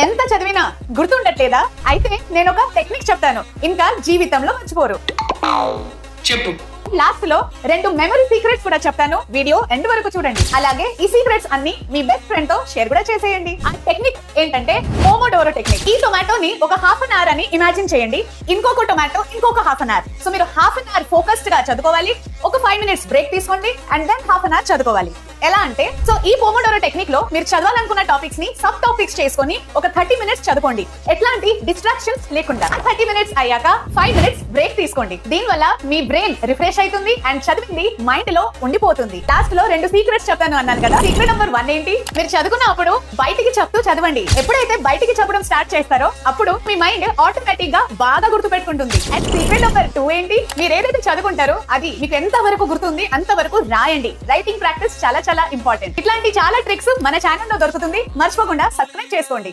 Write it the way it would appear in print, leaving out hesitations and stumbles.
ఎంత చదివినా గుర్తుండట్లేదా? అయితే నేను ఒక టెక్నిక్ చెప్తాను, ఇంకా జీవితంలో మర్చిపోరు. చెప్పు. లాస్ట్ లో 2 మెమరీ సీక్రెట్స్ కూడా చెప్తాను, వీడియో ఎండ్ వరకు చూడండి. అలాగే ఈ సీక్రెట్స్ అన్ని మీ బెస్ట్ ఫ్రెండ్ తో షేర్ కూడా చేసేయండి. ఆ టెక్నిక్ ఏంటంటే పోమోడోరో టెక్నిక్. ఈ టొమాటోని ఒక హాఫ్ అన్ అవర్ అని ఇమాజిన్ చేయండి, ఇంకొక టొమాటో ఇంకొక హాఫ్ అన్ అవర్. సో మీరు హాఫ్ అన్ అవర్ ఫోకస్డ్ గా చదువుకోవాలి, ఒక 5 minutes బ్రేక్ తీసుకోండి and then half an hour చదువుకోవాలి. ఎలా అంటే, సో ఈ పోమోడోరో టెక్నిక్ లో మీరు చదవాలనుకున్న టాపిక్స్ ని సబ్ టాపిక్స్ చేసుకొని ఒక 30 minutes చదువుకోండి, ఎట్లాంటి డిస్ట్రాక్షన్స్ లేకుండా. 30 minutes అయ్యాక 5 minutes బ్రేక్ తీసుకోండి. దీని వల్ల మీ బ్రెయిన్ రిఫ్రెష్ అవుతుంది అండ్ చదివింది మైండ్ లో ఉండిపోతుంది. లాస్ట్ లో 2 సీక్రెట్స్ చెప్తాను అన్నాను కదా. సీక్రెట్ నెంబర్ 1 ఏంటి? మీరు చదువుకున్నప్పుడు బయటికి చెప్తూ చదవండి. ఎప్పుడైతే బయటికి చెప్పడం స్టార్ట్ చేస్తారో అప్పుడు మీ మైండ్ ఆటోమేటిక్ గా బాగా గుర్తు పెట్టుకుంటుంది. అండ్ సీక్రెట్ నెంబర్ 2 ఏంటి? మీరు ఏదైతే చదువుకుంటారో అది మీకు ఎంత వరకు గుర్తుంది అంత వరకు రాయండి. రైటింగ్ ప్రాక్టీస్ చాలా చాలా ఇంపార్టెంట్. ఇట్లాంటి చాలా ట్రిక్స్ మన ఛానల్ లో దొరుకుతుంది, మర్చిపోకుండా సబ్స్క్రైబ్ చేసుకోండి.